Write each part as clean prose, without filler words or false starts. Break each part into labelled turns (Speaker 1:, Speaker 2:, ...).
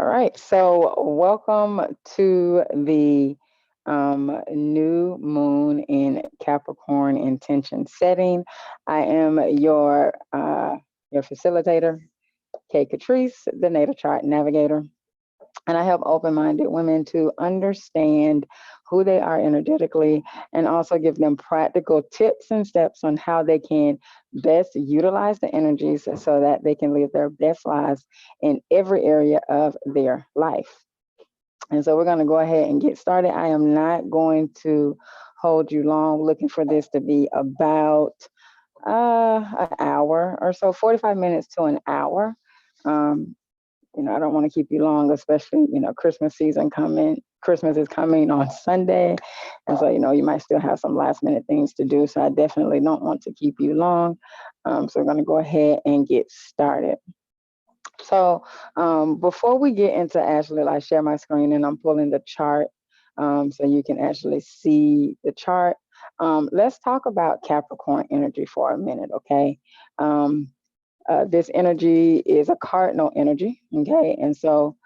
Speaker 1: All right, so welcome to the new moon in Capricorn intention setting. I am your facilitator, Kay Catrice, the Natal Chart Navigator, and I help open-minded women to understand who they are energetically and also give them practical tips and steps on how they can best utilize the energies so that they can live their best lives in every area of their life. And so we're going to go ahead and get started. I am not going to hold you long, looking for this to be about an hour or so, 45 minutes to an hour. Um, I don't want to keep you long, especially, Christmas season coming. Christmas is coming on Sunday. And so, you might still have some last minute things to do. So I definitely don't want to keep you long. So we're going to go ahead and get started. So before we get into actually, I share my screen and I'm pulling the chart so you can actually see the chart. Let's talk about Capricorn energy for a minute, okay? This energy is a cardinal energy, okay? And so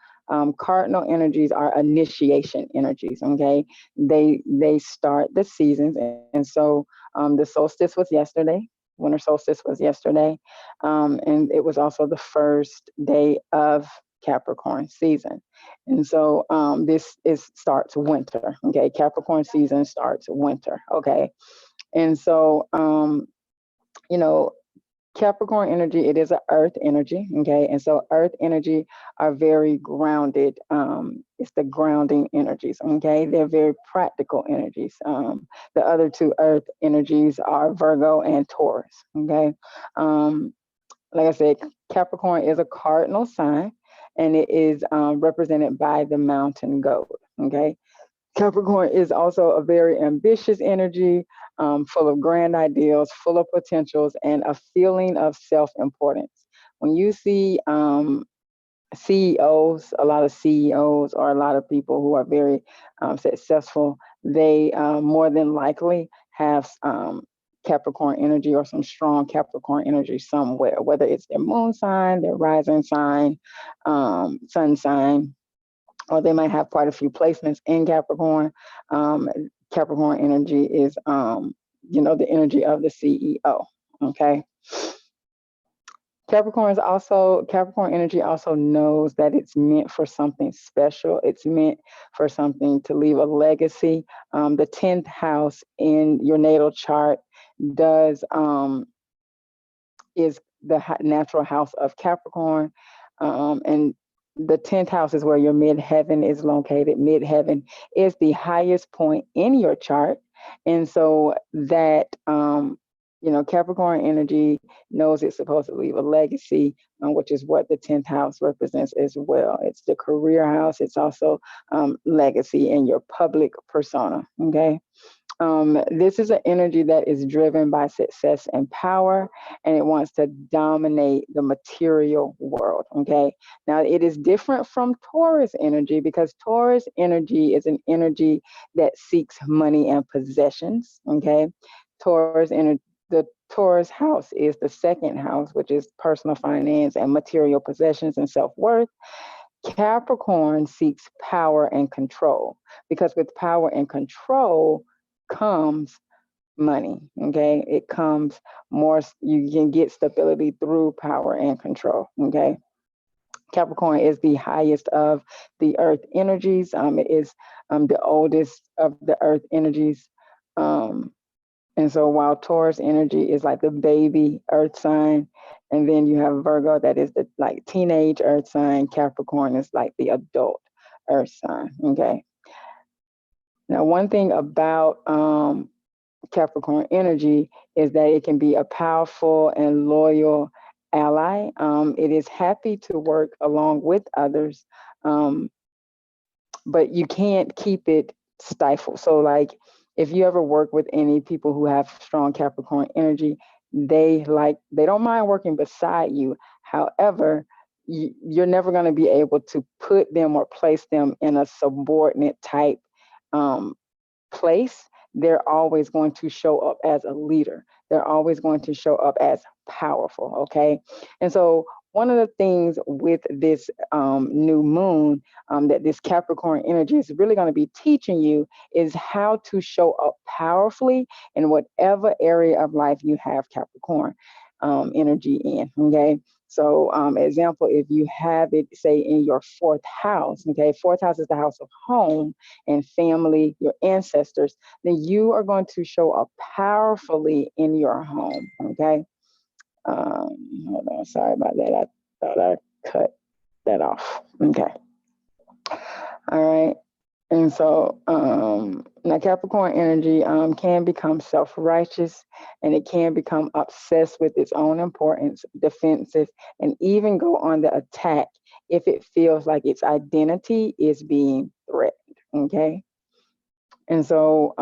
Speaker 1: cardinal energies are initiation energies, okay? They start the seasons, and so the solstice was yesterday. Winter solstice was yesterday, and it was also the first day of Capricorn season, and so this is starts winter, okay? Capricorn season starts winter, okay? And so you know Capricorn energy, it is an earth energy, okay? And so earth energy are very grounded. It's the grounding energies, okay? They're very practical energies. The other two earth energies are Virgo and Taurus, okay? Like I said, Capricorn is a cardinal sign and it is represented by the mountain goat, okay? Capricorn is also a very ambitious energy, full of grand ideals, full of potentials, and a feeling of self-importance. When you see CEOs, a lot of CEOs or a lot of people who are very successful, they more than likely have Capricorn energy or some strong Capricorn energy somewhere, whether it's their moon sign, their rising sign, sun sign, or they might have quite a few placements in Capricorn. Capricorn energy is, the energy of the CEO. Okay. Capricorn energy also knows that it's meant for something special. It's meant for something to leave a legacy. The 10th house in your natal chart does is the natural house of Capricorn, and the 10th house is where your midheaven is located. Midheaven is the highest point in your chart. And so that, Capricorn energy knows it's supposed to leave a legacy, which is what the 10th house represents as well. It's the career house. It's also legacy in your public persona. Okay. This is an energy that is driven by success and power, and it wants to dominate the material world. Okay. Now, it is different from Taurus energy because Taurus energy is an energy that seeks money and possessions. Okay. The Taurus house is the second house, which is personal finance and material possessions and self worth. Capricorn seeks power and control because with power and control, comes money. Okay. It comes more, you can get stability through power and control. Okay. Capricorn is the highest of the earth energies. It is the oldest of the earth energies. And so while Taurus energy is like the baby earth sign, and then you have Virgo that is the like teenage earth sign, Capricorn is like the adult earth sign. Okay. Now, one thing about Capricorn energy is that it can be a powerful and loyal ally. It is happy to work along with others, but you can't keep it stifled. So, like, if you ever work with any people who have strong Capricorn energy, they don't mind working beside you. However, you're never going to be able to put them or place them in a subordinate type place. They're always going to show up as a leader. They're always going to show up as powerful. Okay. And so one of the things with this new moon that this Capricorn energy is really going to be teaching you is how to show up powerfully in whatever area of life you have Capricorn energy in. Okay. So, example, if you have it, say, in your fourth house, okay, fourth house is the house of home and family, your ancestors, then you are going to show up powerfully in your home, okay? Hold on, sorry about that. I thought I cut that off. Okay. All right. And so now Capricorn energy can become self-righteous, and it can become obsessed with its own importance, defensive, and even go on the attack if it feels like its identity is being threatened. Okay. And so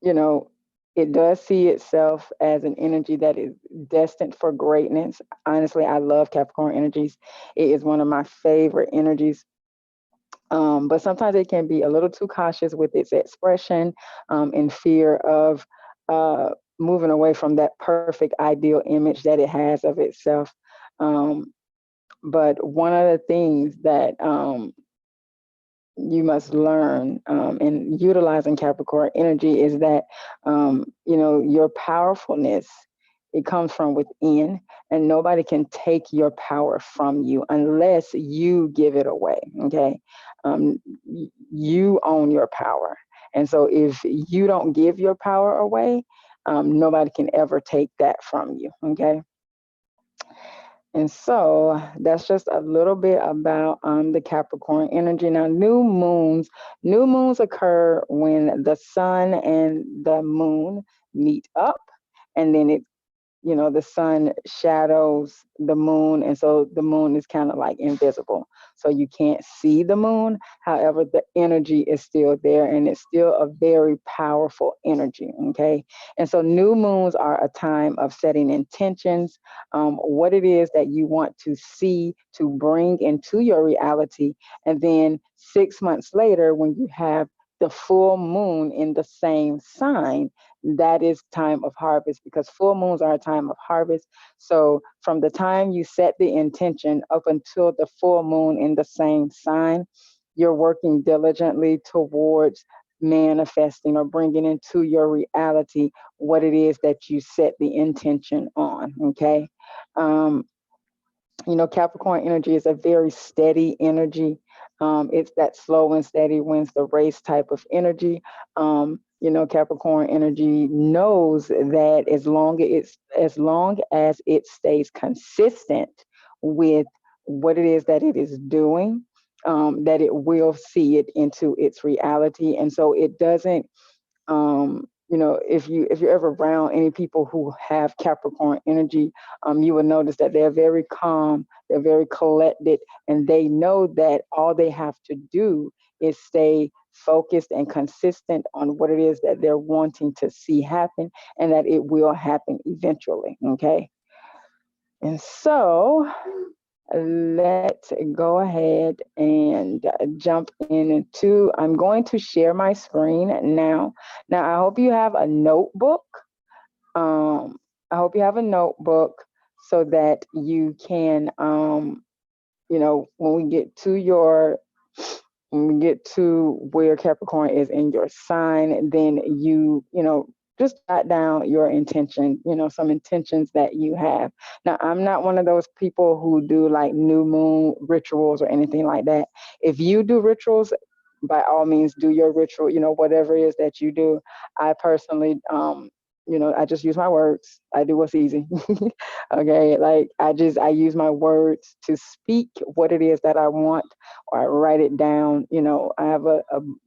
Speaker 1: you know, it does see itself as an energy that is destined for greatness. Honestly, I love Capricorn energies. It is one of my favorite energies. But sometimes it can be a little too cautious with its expression in fear of moving away from that perfect ideal image that it has of itself. Um, but one of the things that you must learn in utilizing Capricorn energy is that your powerfulness, it comes from within, and nobody can take your power from you unless you give it away. Okay. You own your power, and so if you don't give your power away, nobody can ever take that from you. Okay. And so that's just a little bit about the Capricorn energy. Now, new moons occur when the sun and the moon meet up, and then the sun shadows the moon, and so the moon is kind of like invisible, so you can't see the moon. However, the energy is still there, and it's still a very powerful energy. Okay. And so new moons are a time of setting intentions, what it is that you want to see to bring into your reality. And then 6 months later, when you have the full moon in the same sign, that is time of harvest, because full moons are a time of harvest. So from the time you set the intention up until the full moon in the same sign, you're working diligently towards manifesting or bringing into your reality what it is that you set the intention on. Okay. um, Capricorn energy is a very steady energy. It's that slow and steady wins the race type of energy. Capricorn energy knows that as long as it stays consistent with what it is that it is doing, that it will see it into its reality. And so it doesn't if you're ever around any people who have Capricorn energy, you will notice that they're very calm, they're very collected, and they know that all they have to do is stay focused and consistent on what it is that they're wanting to see happen, and that it will happen eventually. Okay. And so let's go ahead and jump into, I'm going to share my screen now. Now, I hope you have a notebook. I hope you have a notebook so that you can, when we get to where Capricorn is in your sign, then just jot down your intention, some intentions that you have. Now, I'm not one of those people who do like new moon rituals or anything like that. If you do rituals, by all means, do your ritual, whatever it is that you do. I personally, I just use my words. I do what's easy. Okay. Like I use my words to speak what it is that I want, or I write it down. I have a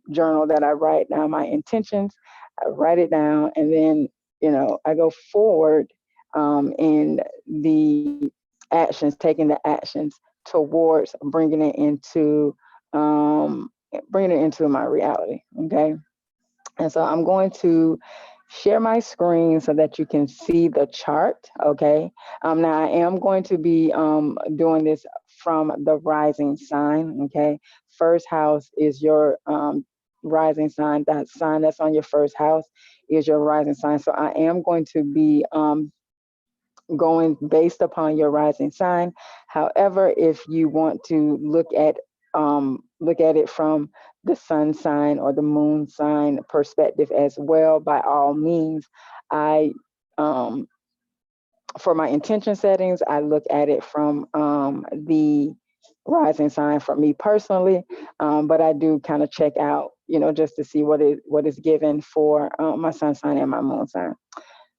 Speaker 1: journal that I write down my intentions. I write it down, and then, I go forward in the taking the actions towards bringing it into my reality. Okay. And so I'm going to share my screen so that you can see the chart. Okay. Now I am going to be doing this from the rising sign. Okay. First house is your rising sign. That sign that's on your first house is your rising sign. So I am going to be going based upon your rising sign. However, if you want to look at it from the sun sign or the moon sign perspective as well, by all means. I um, for my intention settings, I look at it from the rising sign for me personally, but I do kind of check out, just to see what is given for my sun sign and my moon sign.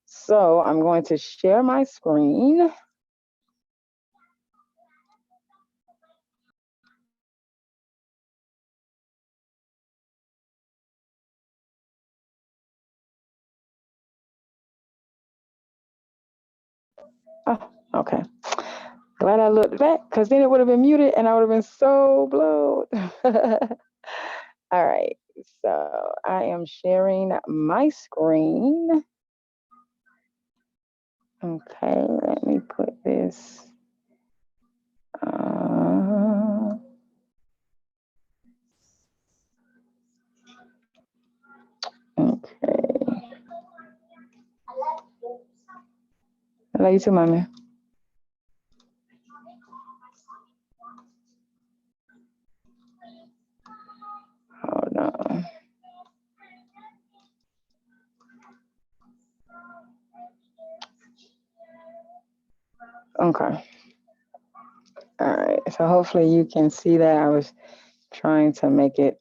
Speaker 1: So I'm going to share my screen. Oh, okay. Glad I looked back, because then it would have been muted and I would have been so blowed. All right. So I am sharing my screen. Okay, let me put this. Okay. I love you too, mommy. Hold on. Okay. All right. So hopefully you can see that. I was trying to make it,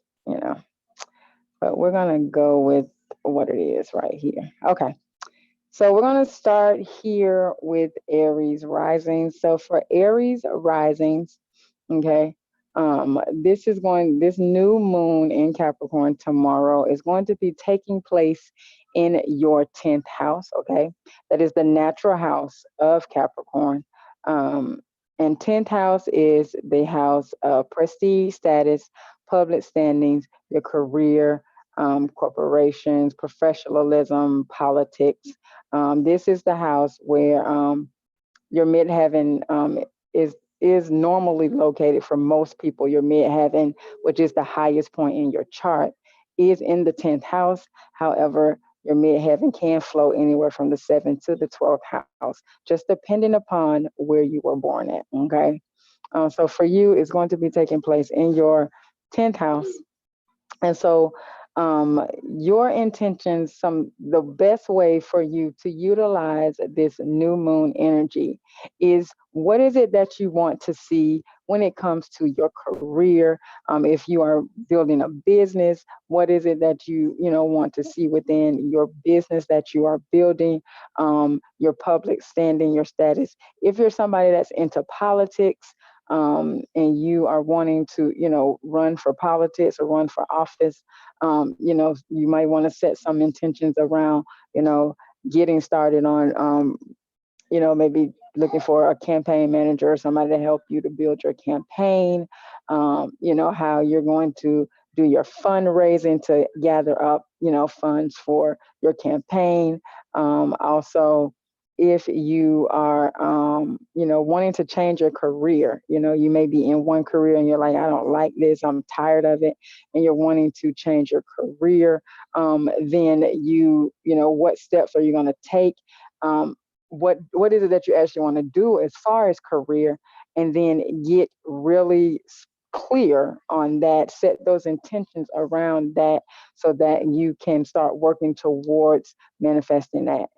Speaker 1: but we're going to go with what it is right here. Okay. So we're going to start here with Aries rising. So for Aries risings, okay, this new moon in Capricorn tomorrow is going to be taking place in your 10th house, okay? That is the natural house of Capricorn. Um, and 10th house is the house of prestige, status, public standings, your career, corporations, professionalism, politics. This is the house where your midheaven is normally located for most people. Your midheaven, which is the highest point in your chart, is in the 10th house. However, your midheaven can flow anywhere from the 7th to the 12th house, just depending upon where you were born at. Okay. So for you, it's going to be taking place in your 10th house. And so your intentions, the best way for you to utilize this new moon energy is, what is it that you want to see when it comes to your career? If you are building a business, what is it that you want to see within your business that you are building? Your public standing, your status. If you're somebody that's into politics, and you are wanting to, run for politics or run for office, you might want to set some intentions around, getting started on, maybe looking for a campaign manager or somebody to help you to build your campaign. How you're going to do your fundraising to gather up, funds for your campaign. Also, if you are, wanting to change your career, you may be in one career and you're like, I don't like this, I'm tired of it, and you're wanting to change your career. Then what steps are you going to take? What is it that you actually want to do as far as career, and then get really clear on that, set those intentions around that, so that you can start working towards manifesting that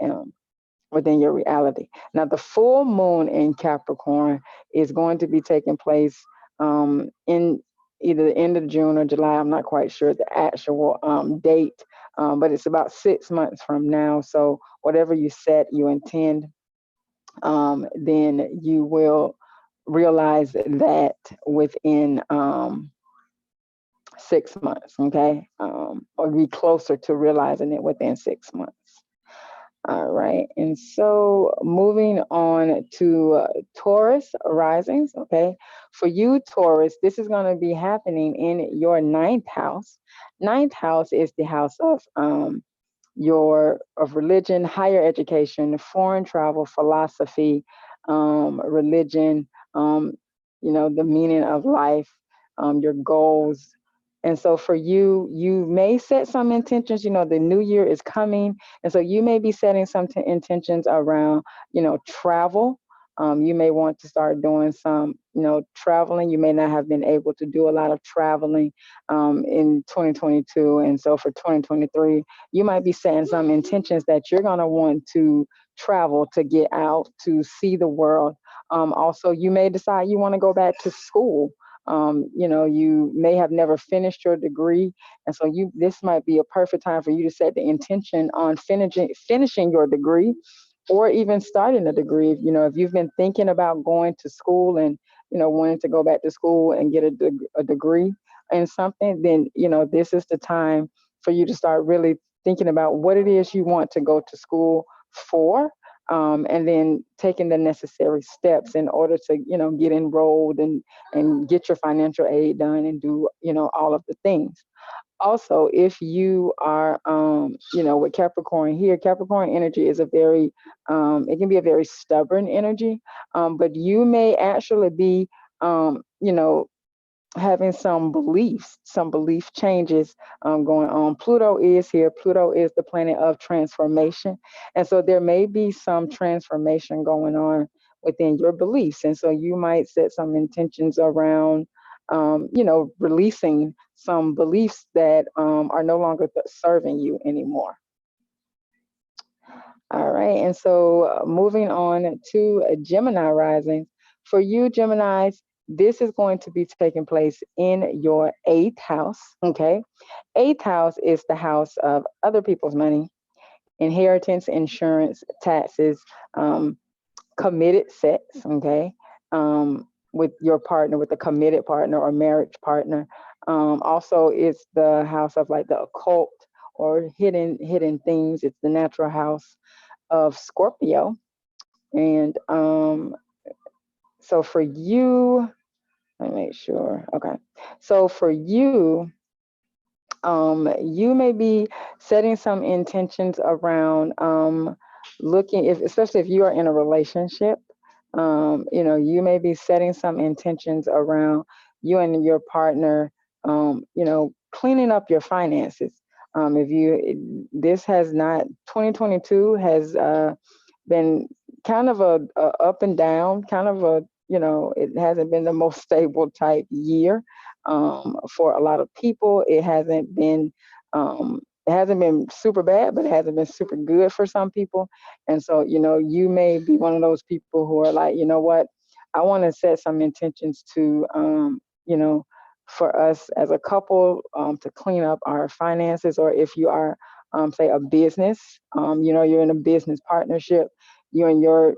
Speaker 1: within your reality. Now, the full moon in Capricorn is going to be taking place in either the end of June or July. I'm not quite sure the actual date, but it's about 6 months from now. So whatever you set, you intend, then you will realize that within 6 months, okay? Or be closer to realizing it within 6 months. All right, and so moving on to Taurus risings, okay? For you, Taurus, this is going to be happening in your ninth house. Ninth house is the house of religion, higher education, foreign travel, philosophy, religion, the meaning of life, your goals, And so for you, you may set some intentions. The new year is coming. And so you may be setting some intentions around, travel. You may want to start doing some, traveling. You may not have been able to do a lot of traveling in 2022. And so for 2023, you might be setting some intentions that you're going to want to travel, to get out, to see the world. Also, you may decide you want to go back to school. You may have never finished your degree, and so this might be a perfect time for you to set the intention on finishing your degree, or even starting a degree. If you've been thinking about going to school and wanting to go back to school and get a degree in something, then this is the time for you to start really thinking about what it is you want to go to school for, and then taking the necessary steps in order to get enrolled and get your financial aid done and do all of the things. Also, if you are with Capricorn here, Capricorn energy is a very it can be a very stubborn energy, but you may actually be having some belief changes going on. Pluto is here. Pluto is the planet of transformation. And so there may be some transformation going on within your beliefs. And so you might set some intentions around, releasing some beliefs that are no longer serving you anymore. All right. And so moving on to Gemini rising. For you, Geminis, this is going to be taking place in your eighth house. Okay. Eighth house is the house of other people's money, inheritance, insurance, taxes, committed sex. Okay. With your partner, with a committed partner or marriage partner. Also, it's the house of like the occult or hidden things. It's the natural house of Scorpio. And so for you, let me make sure. Okay. So for you, you may be setting some intentions around looking, especially if you are in a relationship, you may be setting some intentions around you and your partner, cleaning up your finances. This has not, 2022 has been kind of a up and down, kind of it hasn't been the most stable type year for a lot of people. It hasn't been super bad, but it hasn't been super good for some people. And so, you may be one of those people who are like, you know what, I want to set some intentions to, for us as a couple to clean up our finances, or if you are, say, a business, you're in a business partnership, you and your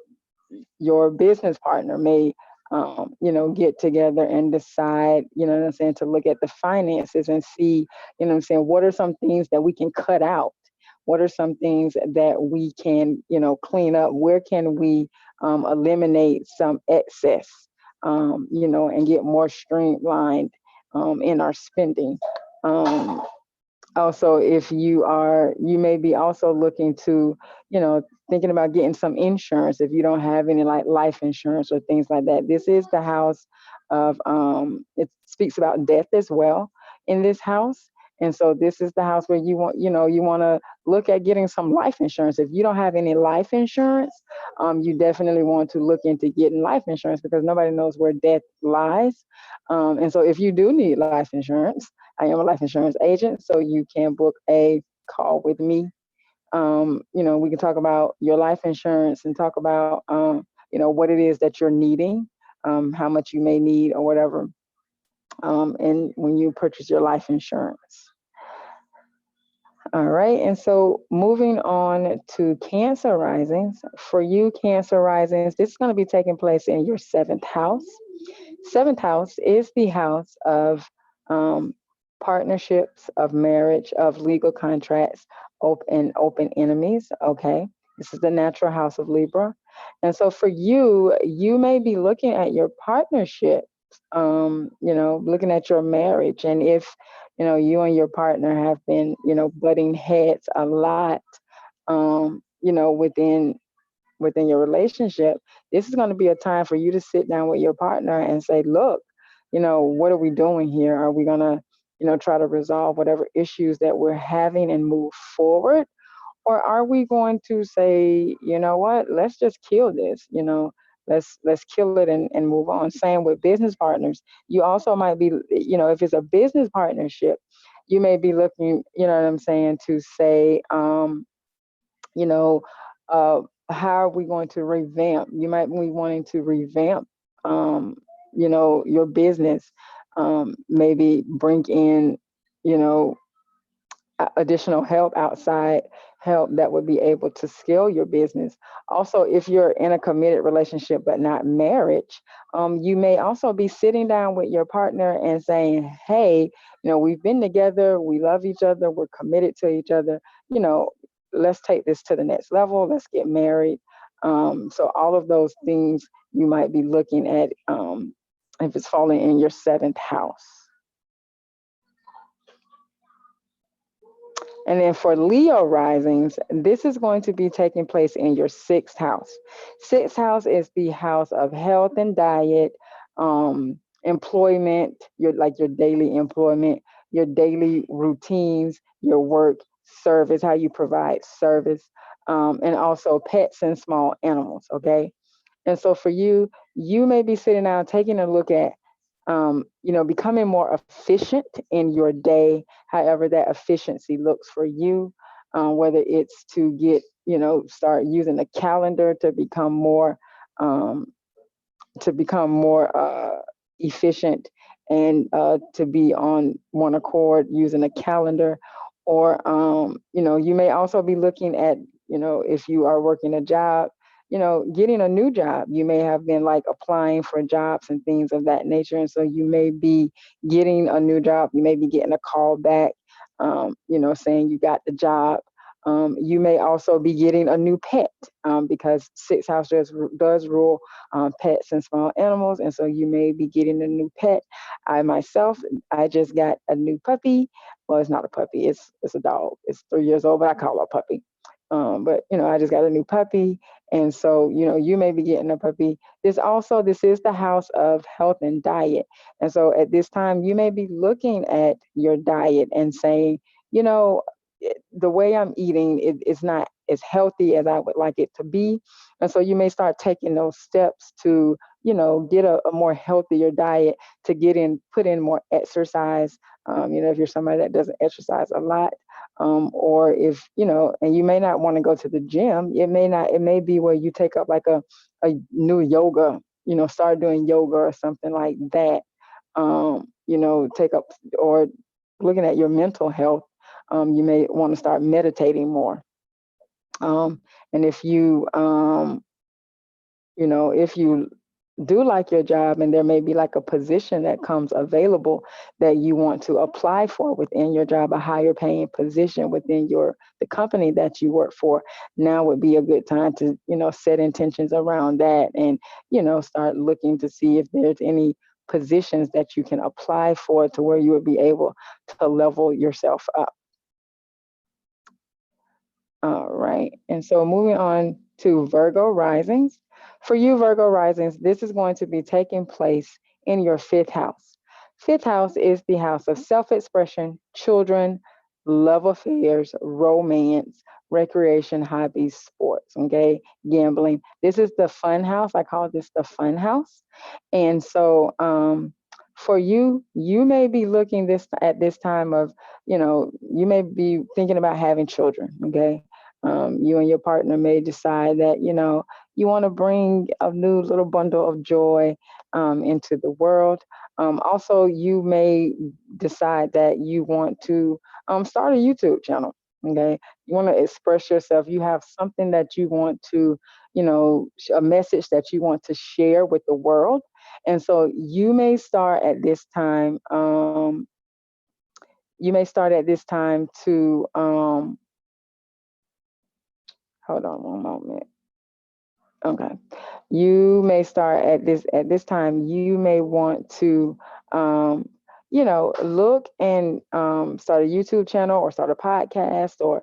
Speaker 1: business partner may get together and decide, what I'm saying, to look at the finances and see, what I'm saying, what are some things that we can cut out? What are some things that we can, clean up? Where can we eliminate some excess, and get more streamlined in our spending? Also, if you may be also looking to, thinking about getting some insurance if you don't have any like life insurance or things like that. This is the house of, it speaks about death as well in this house. And so this is the house where you want to look at getting some life insurance. If you don't have any life insurance, you definitely want to look into getting life insurance, because nobody knows where death lies. And so if you do need life insurance, I am a life insurance agent, so you can book a call with me. We can talk about your life insurance and talk about, what it is that you're needing, how much you may need or whatever, and when you purchase your life insurance. All right. And so moving on to Cancer risings. For you, Cancer risings, this is going to be taking place in your seventh house. Seventh house is the house of partnerships, of marriage, of legal contracts, open enemies. Okay. This is the natural house of Libra. And so for you, you may be looking at your partnership, looking at your marriage. And if, you and your partner have been, butting heads a lot, within your relationship, this is going to be a time for you to sit down with your partner and say, look, what are we doing here? Are we going to, try to resolve whatever issues that we're having and move forward? Or are we going to say, you know what, let's just kill this, let's kill it and move on. Same with business partners. You also might be, if it's a business partnership, you may be looking, you know what I'm saying, to say, you know, how are we going to revamp? You might be wanting to revamp, um, your business, maybe bring in, you know, additional help, outside help that would be able to scale your business. Also, if you're in a committed relationship but not marriage, you may also be sitting down with your partner and saying, hey, we've been together, we love each other, we're committed to each other, you know, let's take this to the next level, let's get married. So all of those things you might be looking at, if it's falling in your seventh house. And then for Leo risings, this is going to be taking place in your sixth house. Sixth house is the house of health and diet, employment, your daily employment, your daily routines, your work, service, how you provide service, and also pets and small animals. Okay. And so for you, you may be sitting down taking a look at, becoming more efficient in your day, however that efficiency looks for you, whether it's to get, start using a calendar um, to become more efficient, and to be on one accord using a calendar. Or, you may also be looking at, if you are working a job, getting a new job. You may have been like applying for jobs and things of that nature. And so you may be getting a new job. You may be getting a call back, saying you got the job. You may also be getting a new pet, because sixth house does rule pets and small animals. And so you may be getting a new pet. I myself, I just got a new puppy. Well, it's not a puppy, it's a dog. It's 3 years old, but I call her a puppy. But I just got a new puppy. And so, you may be getting a puppy. This is the house of health and diet. And so at this time, you may be looking at your diet and saying, you know, the way I'm eating, it's not as healthy as I would like it to be. And so you may start taking those steps to, get a more healthier diet, to put in more exercise. If you're somebody that doesn't exercise a lot, or if, and you may not want to go to the gym, it may be where you take up like a new yoga, start doing yoga or something like that. Take up, or looking at your mental health, you may want to start meditating more. And if you do like your job, and there may be like a position that comes available that you want to apply for within your job, a higher paying position within the company that you work for, now would be a good time to, set intentions around that, and, start looking to see if there's any positions that you can apply for, to where you would be able to level yourself up. All right. And so moving on to Virgo risings. For you, Virgo risings, this is going to be taking place in your fifth house. Fifth house is the house of self expression, children, love affairs, romance, recreation, hobbies, sports, okay, gambling. This is the fun house. I call this the fun house. And so, for you, you may be looking at this time of, you may be thinking about having children, okay? You and your partner may decide that, you want to bring a new little bundle of joy into the world. Also, you may decide that you want to start a YouTube channel. Okay. You want to express yourself. You have something that you want to, a message that you want to share with the world. And so you may start at this time. To, hold on one moment. Okay. You may start at this time. You may want to look and start a YouTube channel or start a podcast or,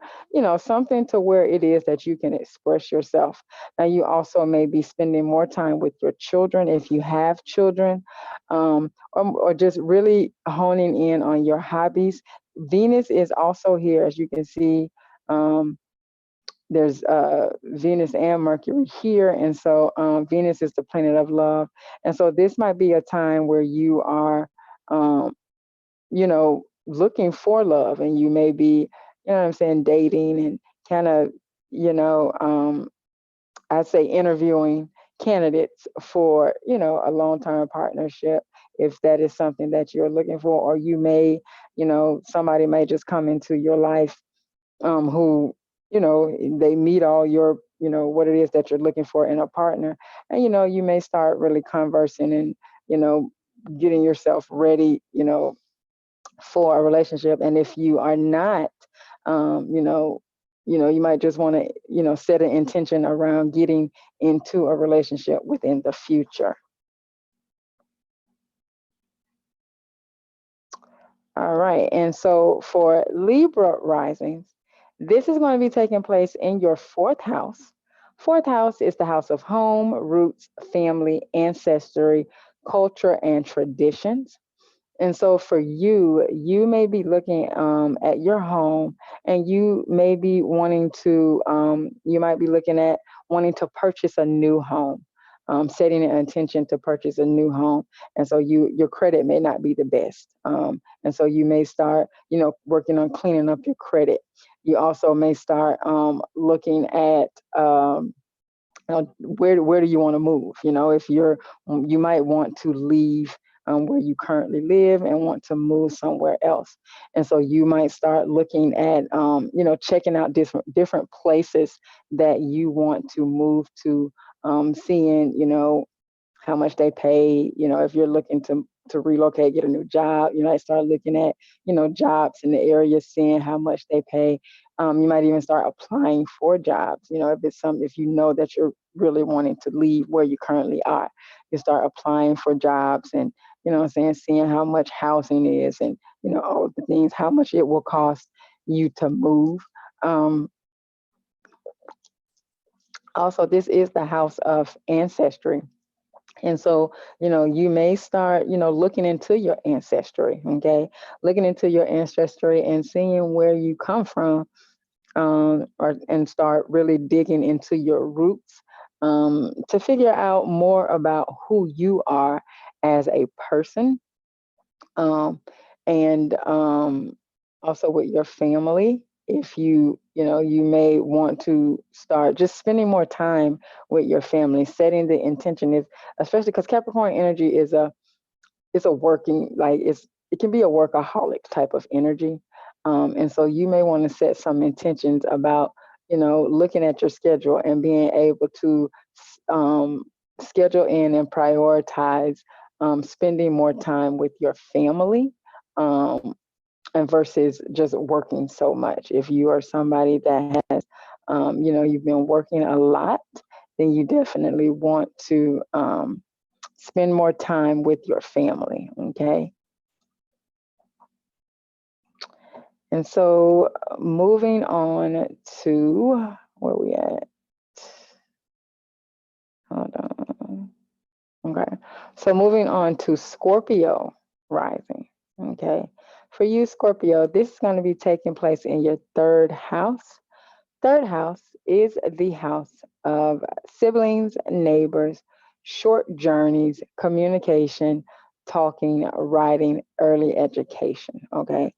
Speaker 1: something to where it is that you can express yourself. Now, you also may be spending more time with your children if you have children, or just really honing in on your hobbies. Venus is also here, as you can see. Um, there's Venus and Mercury here. And so Venus is the planet of love. And so this might be a time where you are, um, looking for love, and you may be, what I'm saying, dating and kind of, I'd say interviewing candidates for, a long-term partnership, if that is something that you're looking for. Or you may, somebody may just come into your life, who, they meet all your, what it is that you're looking for in a partner. And, you may start really conversing and, you know, getting yourself ready, for a relationship. And if you are not, um, you know, you might just want to, set an intention around getting into a relationship within the future. All right. And so for Libra risings, this is going to be taking place in your fourth house. Fourth house is the house of home, roots, family, ancestry, culture, and traditions. And so for you, you may be looking at your home, and you may be wanting to, you might be looking at wanting to purchase a new home, setting an intention to purchase a new home. And so your credit may not be the best. And so you may start, working on cleaning up your credit. You also may start looking at, where do you want to move? If you might want to leave where you currently live and want to move somewhere else. And so you might start looking at, checking out different places that you want to move to, seeing, how much they pay. If you're looking to relocate, get a new job, I start looking at, jobs in the area, seeing how much they pay. You might even start applying for jobs. If you know that you're really wanting to leave where you currently are, you start applying for jobs, and, seeing how much housing is, and, all of the things, how much it will cost you to move. Also, this is the house of ancestry. And so, you may start, looking into your ancestry, okay? Looking into your ancestry and seeing where you come from, and start really digging into your roots, to figure out more about who you are as a person, um, and also with your family. If you may want to start just spending more time with your family. Setting the intention is, especially because Capricorn energy is a working, like, it can be a workaholic type of energy. And so you may want to set some intentions about, looking at your schedule and being able to um, schedule in and prioritize spending more time with your family, um, and versus just working so much. If you are somebody that has, you've been working a lot, then you definitely want to spend more time with your family, okay? And so moving on to where we at? Hold on. Okay. So moving on to Scorpio rising. Okay. For you, Scorpio, this is going to be taking place in your third house. Third house is the house of siblings, neighbors, short journeys, communication, talking, writing, early education. Okay.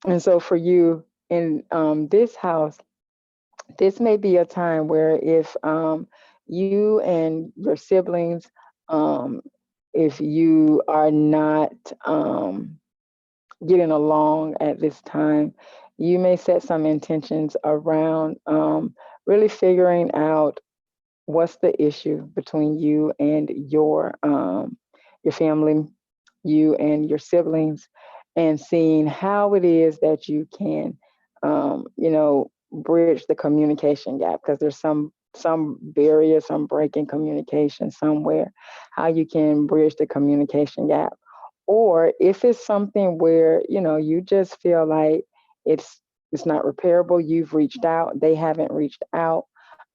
Speaker 1: And so for you in this house, this may be a time where if you and your siblings, um, if you are not getting along at this time, you may set some intentions around really figuring out what's the issue between you and your family, you and your siblings, and seeing how it is that you can, bridge the communication gap, because there's some barrier, some break in communication somewhere. How you can bridge the communication gap, Or if it's something where, you just feel like it's it's not repairable, you've reached out, they haven't reached out,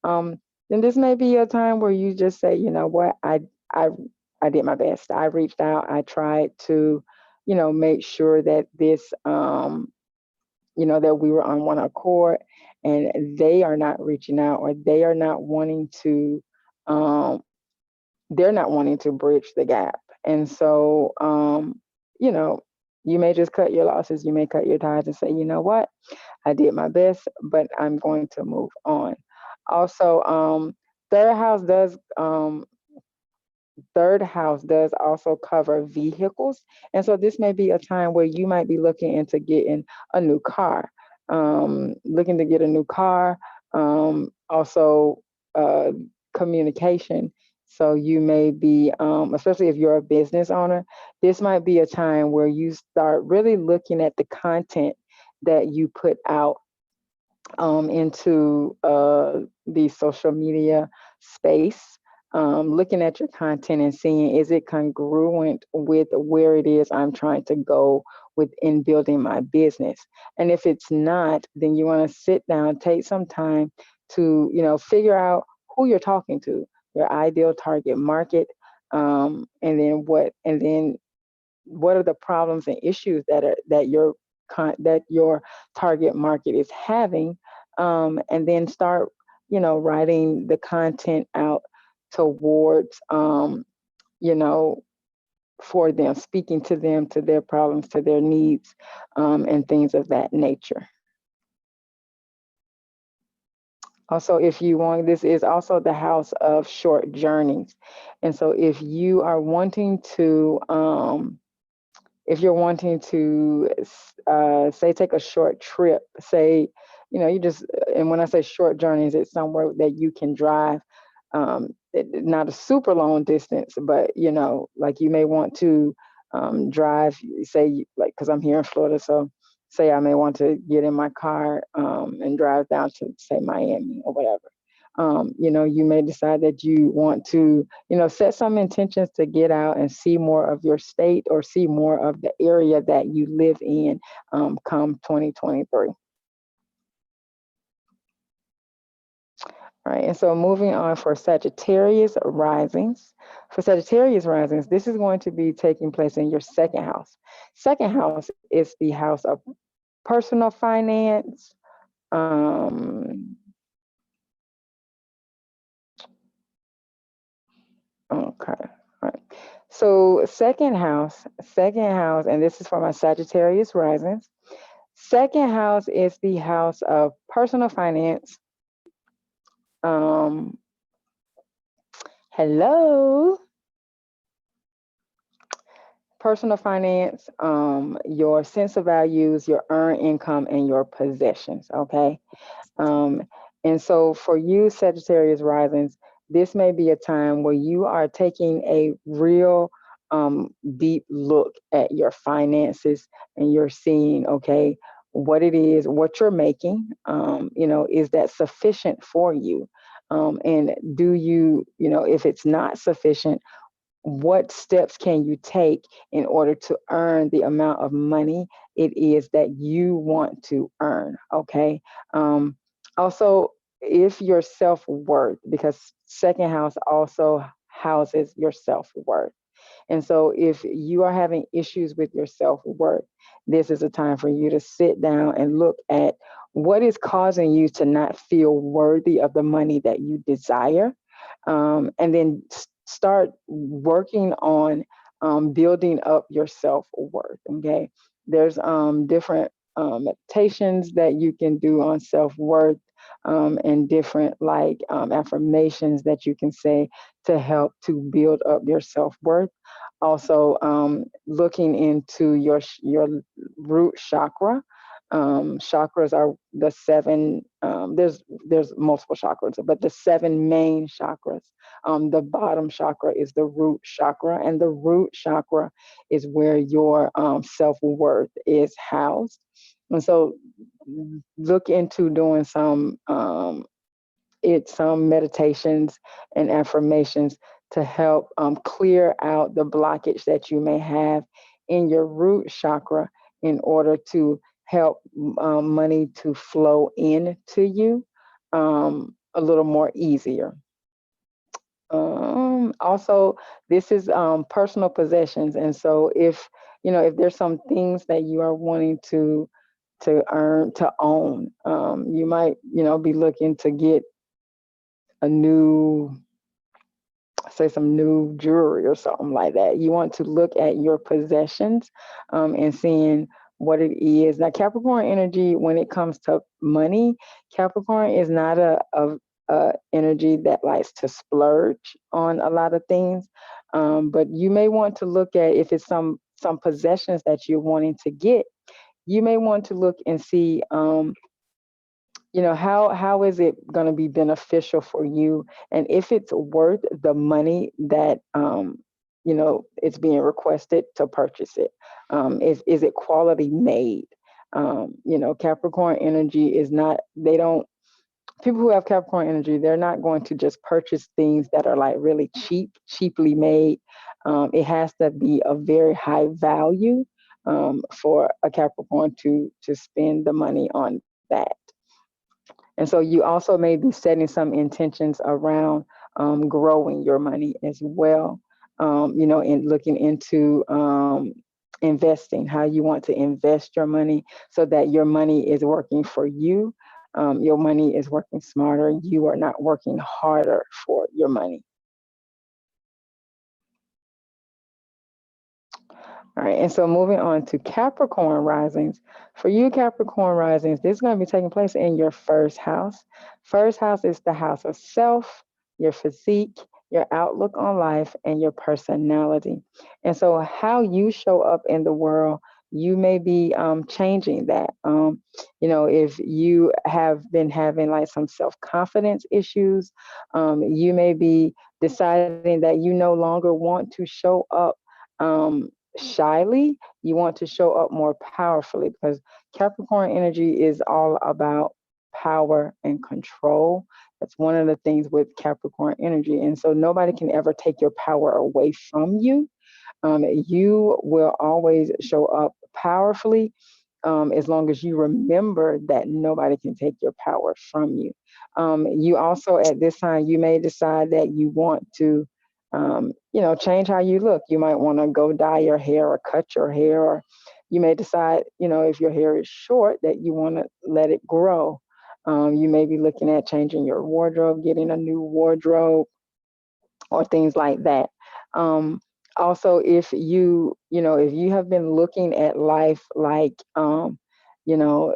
Speaker 1: um, then this may be a time where you just say, you know what, I I did my best. I reached out, I tried to, make sure that that we were on one accord, and they are not reaching out, or um they're not wanting to bridge the gap. And so, you know, you may just cut your losses, you may cut your ties and say, you know what, I did my best, but I'm going to move on. Also, third house does third house does also cover vehicles. And so this may be a time where you might be looking into getting a new car, looking to get a new car. Also, uh, communication. So you may be, especially if you're a business owner, this might be a time where you start really looking at the content that you put out into the social media space, looking at your content and seeing, is it congruent with where it is I'm trying to go within building my business. And if it's not, then you want to sit down, take some time to, figure out who you're talking to, your ideal target market, and then what are the problems and issues that your target market is having, and then start, writing the content out towards, you know for them, speaking to them, to their problems, to their needs, and things of that nature. Also, if you want, this is also the house of short journeys. And so if you're wanting to, say, take a short trip, say, you just, and when I say short journeys, it's somewhere that you can drive, not a super long distance, but, like you may want to drive, say, like, because I'm here in Florida, so say I may want to get in my car, and drive down to, say, Miami or whatever. You may decide that you want to, set some intentions to get out and see more of your state, or see more of the area that you live in, come 2023. All right. And so moving on for Sagittarius risings. For Sagittarius risings, this is going to be taking place in your second house. Second house is the house of personal finance. Okay. All right. So second house, and this is for my Sagittarius risings. Second house is the house of personal finance. Um, hello. Personal finance, your sense of values, your earned income, and your possessions. Okay. Um, and so for you, Sagittarius risings, this may be a time where you are taking a real, deep look at your finances, and you're seeing, okay, what it is, what you're making, is that sufficient for you? And do you, if it's not sufficient, what steps can you take in order to earn the amount of money it is that you want to earn? Okay. Um, Also, if your self-worth, because second house also houses your self-worth. And so if you are having issues with your self-worth, this is a time for you to sit down and look at what is causing you to not feel worthy of the money that you desire, and then start working on, building up your self-worth. Okay. There's different meditations that you can do on self-worth, and different, like, affirmations that you can say to help to build up your self-worth. Also, looking into your root chakra. Chakras are the seven. There's multiple chakras, but the seven main chakras. The bottom chakra is the root chakra, and the root chakra is where your, self-worth is housed. And so, look into doing some meditations and affirmations to help, clear out the blockage that you may have in your root chakra in order to help money to flow in to you a little more easier. Also, this is personal possessions, and so if there's some things that you are wanting to own, you might be looking to get a new, say, some new jewelry or something like that. You want to look at your possessions and seeing what it is. Now, Capricorn energy, when it comes to money, Capricorn is not a energy that likes to splurge on a lot of things. But you may want to look at, if it's some possessions that you're wanting to get, you may want to look and see how is it going to be beneficial for you, and if it's worth the money that it's being requested to purchase it. Is it quality made? Capricorn energy is not, they don't, people who have Capricorn energy, they're not going to just purchase things that are like really cheaply made. It has to be a very high value for a Capricorn to spend the money on that. And so you also may be setting some intentions around growing your money as well, and looking into investing, how you want to invest your money so that your money is working for you. Your money is working smarter. You are not working harder for your money. All right, and so moving on to Capricorn risings. For you, Capricorn risings, this is going to be taking place in your first house. First house is the house of self, your physique, your outlook on life, and your personality. And so, how you show up in the world, you may be changing that. If you have been having like some self-confidence issues, you may be deciding that you no longer want to show up shyly. You want to show up more powerfully, because Capricorn energy is all about power and control. That's one of the things with Capricorn energy. And so nobody can ever take your power away from you. You will always show up powerfully, as long as you remember that nobody can take your power from you. You also, at this time, you may decide that you want to change how you look. You might want to go dye your hair or cut your hair, or you may decide, if your hair is short, that you want to let it grow. You may be looking at changing your wardrobe, getting a new wardrobe, or things like that. Um, Also, if you have been looking at life like, you know,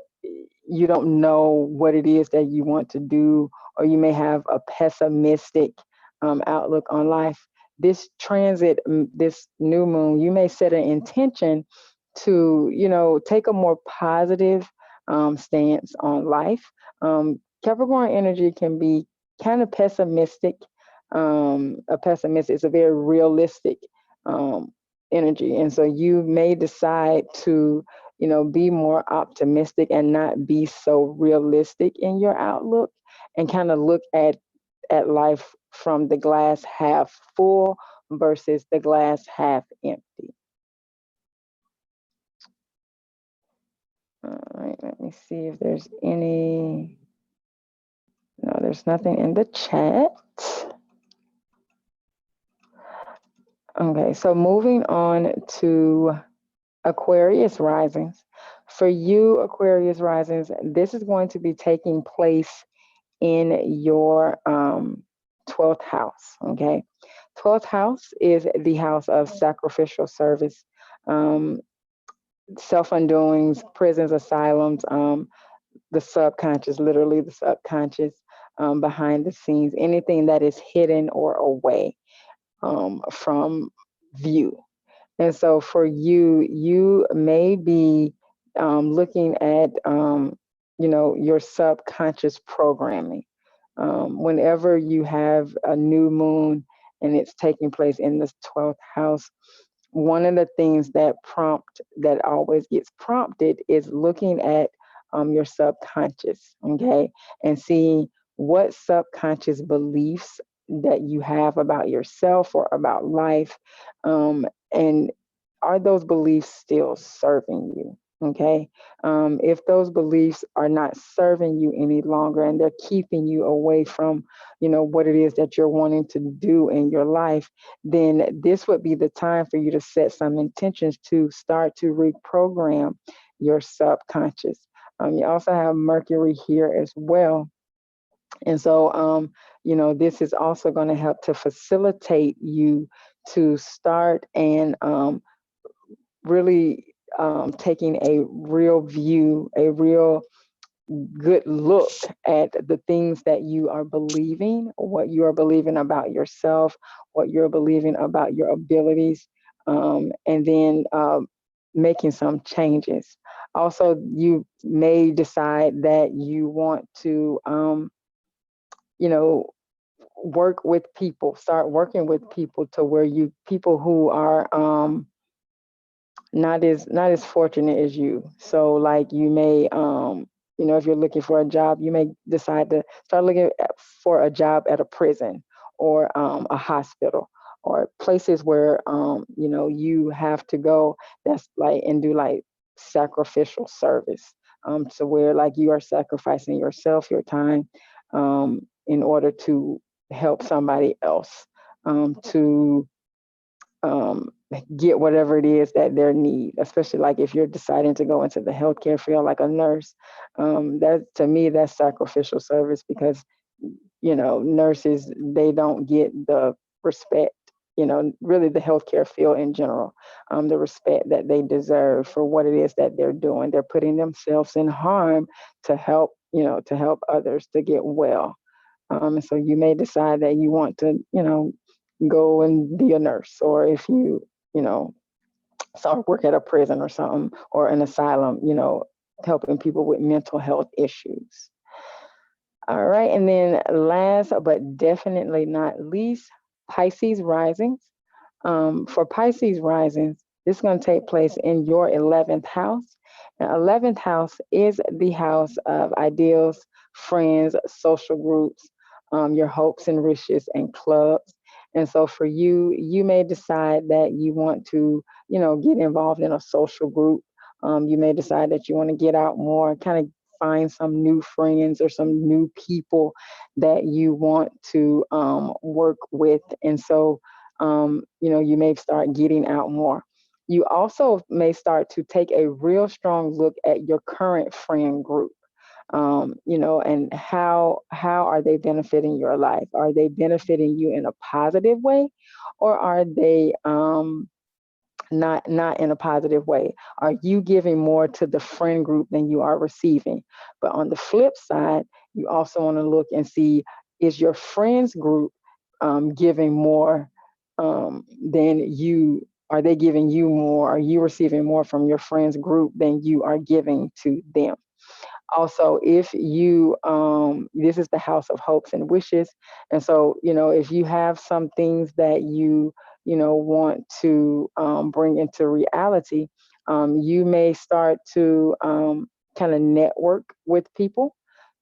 Speaker 1: you don't know what it is that you want to do, or you may have a pessimistic outlook on life. This transit, this new moon, you may set an intention to, take a more positive stance on life. Capricorn energy can be kind of pessimistic. A pessimist is a very realistic um, energy, and so you may decide to be more optimistic and not be so realistic in your outlook, and kind of look at life from the glass half full versus the glass half empty. All right, let me see if there's any. No, there's nothing in the chat. Okay, so moving on to Aquarius risings. For you, Aquarius risings, this is going to be taking place in your 12th house. Okay, 12th house is the house of sacrificial service, self-undoings, prisons, asylums, the subconscious, literally the subconscious, behind the scenes, anything that is hidden or away from view. And so for you, you may be looking at, your subconscious programming. Whenever you have a new moon and it's taking place in this 12th house, one of the things that always gets prompted is looking at your subconscious, okay, and seeing what subconscious beliefs that you have about yourself or about life, and are those beliefs still serving you? Okay. If those beliefs are not serving you any longer and they're keeping you away from, what it is that you're wanting to do in your life, then this would be the time for you to set some intentions to start to reprogram your subconscious. You also have Mercury here as well. And so, this is also going to help to facilitate you to start and really taking a real view, a real good look at the things that you are believing, what you are believing about yourself, what you're believing about your abilities, and then making some changes. Also, you may decide that you want to, you know, work with people, start working with people to where people who are not as fortunate as you. So like you may if you're looking for a job, you may decide to start looking for a job at a prison or a hospital or places where you have to go, that's like, and do like sacrificial service, so where like you are sacrificing yourself, your time, in order to help somebody else to um, get whatever it is that their need, especially like if you're deciding to go into the healthcare field, like a nurse. That, to me, that's sacrificial service, because nurses, they don't get the respect, really the healthcare field in general, the respect that they deserve for what it is that they're doing. They're putting themselves in harm to help, to help others to get well. And so you may decide that you want to, go and be a nurse, or if you know, start work at a prison or something, or an asylum, helping people with mental health issues. All right. And then last but definitely not least, Pisces risings. For Pisces risings, this is going to take place in your 11th house. And 11th house is the house of ideals, friends, social groups, your hopes and wishes, and clubs. And so for you, you may decide that you want to, get involved in a social group. You may decide that you want to get out more, kind of find some new friends or some new people that you want to work with. And so, you may start getting out more. You also may start to take a real strong look at your current friend group. And how are they benefiting your life? Are they benefiting you in a positive way, or are they not in a positive way? Are you giving more to the friend group than you are receiving? But on the flip side, you also want to look and see, is your friends group giving more than you? Are they giving you more? Are you receiving more from your friends group than you are giving to them? Also, if you this is the house of hopes and wishes, and so if you have some things that you want to bring into reality, you may start to kind of network with people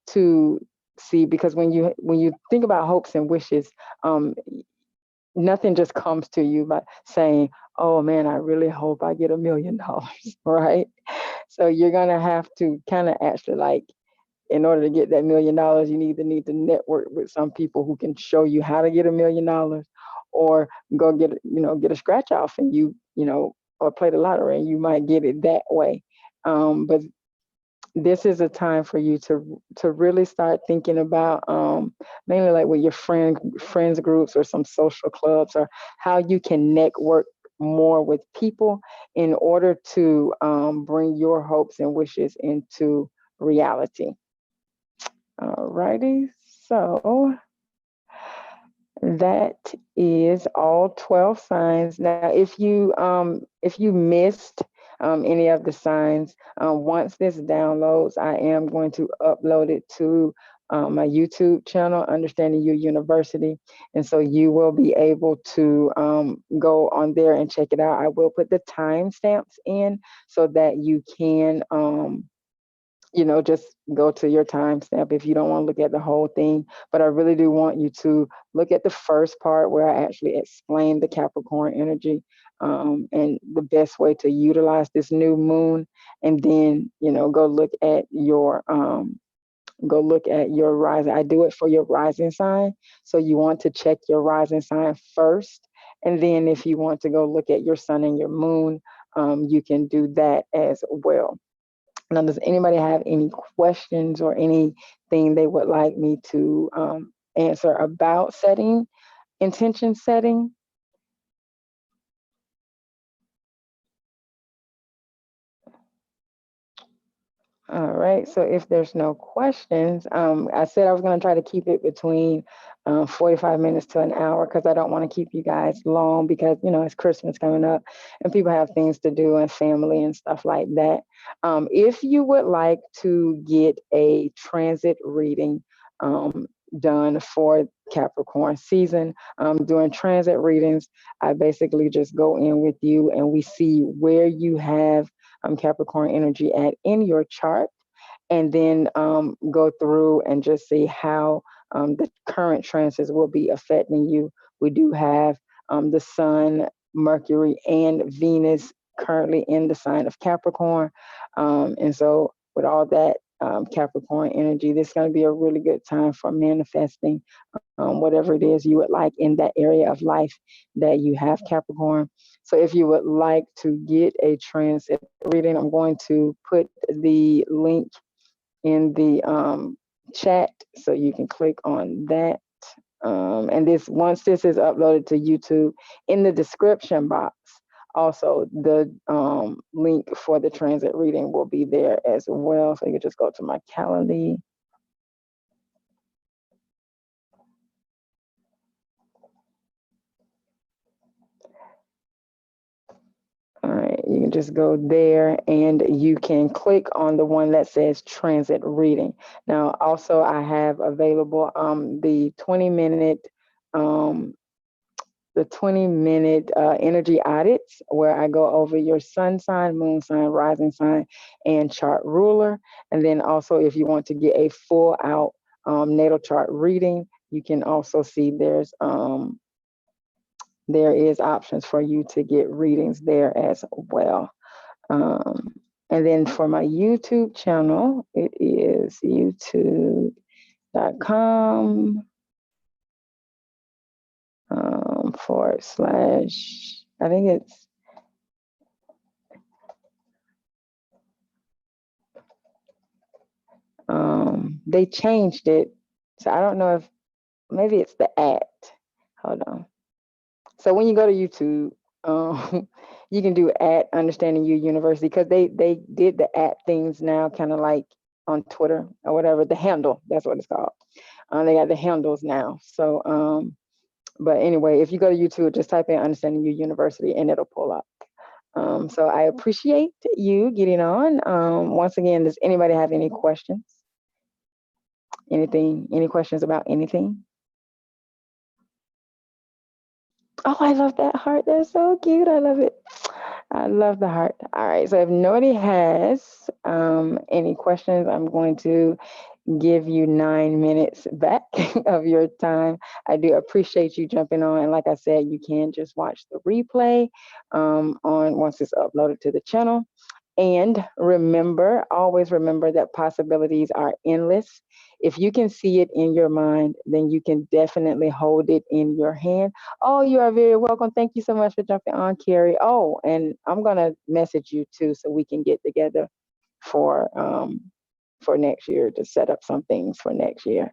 Speaker 1: to see, because when you think about hopes and wishes, um, nothing just comes to you by saying, oh man, I really hope I get $1 million, right? So you're gonna have to kind of actually, like, in order to get that $1 million, you need to network with some people who can show you how to get $1 million, or go get a scratch off, and or play the lottery and you might get it that way. But this is a time for you to really start thinking about, mainly like with your friends groups or some social clubs, or how you can network more with people in order to bring your hopes and wishes into reality. All righty. So that is all 12 signs. Now, if you missed any of the signs, once this downloads, I am going to upload it to my YouTube channel, Understanding You University, and so you will be able to go on there and check it out. I will put the timestamps in so that you can just go to your timestamp if you don't want to look at the whole thing. But I really do want you to look at the first part where I actually explain the Capricorn energy, and the best way to utilize this new moon. And then, go look at your rising. I do it for your rising sign. So you want to check your rising sign first. And then if you want to go look at your sun and your moon, you can do that as well. Now, does anybody have any questions or anything they would like me to answer about intention setting? All right. So if there's no questions, I said I was going to try to keep it between 45 minutes to an hour because I don't want to keep you guys long because, it's Christmas coming up and people have things to do and family and stuff like that. If you would like to get a transit reading done for Capricorn season, during transit readings, I basically just go in with you and we see where you have Capricorn energy in your chart, and then go through and just see how the current transits will be affecting you. We do have the Sun, Mercury, and Venus currently in the sign of Capricorn. And so, with all that Capricorn energy, this is going to be a really good time for manifesting whatever it is you would like in that area of life that you have Capricorn. So if you would like to get a transit reading, I'm going to put the link in the chat so you can click on that. And once this is uploaded to YouTube, in the description box, also the link for the transit reading will be there as well. So you can just go to my Calendly. All right, you can just go there and you can click on the one that says transit reading. Now, also I have available the 20-minute um, 20-minute energy audits where I go over your sun sign, moon sign, rising sign, and chart ruler. And then also, if you want to get a full out natal chart reading, you can also see there is options for you to get readings there as well. And then for my YouTube channel, it is youtube.com / I think they changed it. So I don't know if maybe it's the @ Hold on. So when you go to YouTube, you can do @ Understanding You University because they did the @ things now, kind of like on Twitter or whatever. The handle, that's what it's called. They got the handles now. So, but anyway, if you go to YouTube, just type in Understanding You University and it'll pull up. So I appreciate you getting on. Once again, does anybody have any questions? Any questions about anything? Oh, I love that heart. That's so cute. I love it. I love the heart. All right. So if nobody has any questions, I'm going to give you 9 minutes back of your time. I do appreciate you jumping on. And like I said, you can just watch the replay on once it's uploaded to the channel. And always remember that possibilities are endless. If you can see it in your mind, then you can definitely hold it in your hand. Oh, you are very welcome. Thank you so much for jumping on, Carrie. Oh, and I'm gonna message you too so we can get together for next year to set up some things for next year.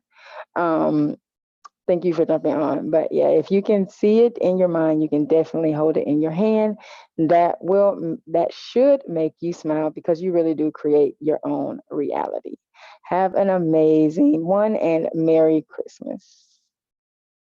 Speaker 1: Thank you for jumping on. But yeah, if you can see it in your mind, you can definitely hold it in your hand. That should make you smile because you really do create your own reality. Have an amazing one and Merry Christmas.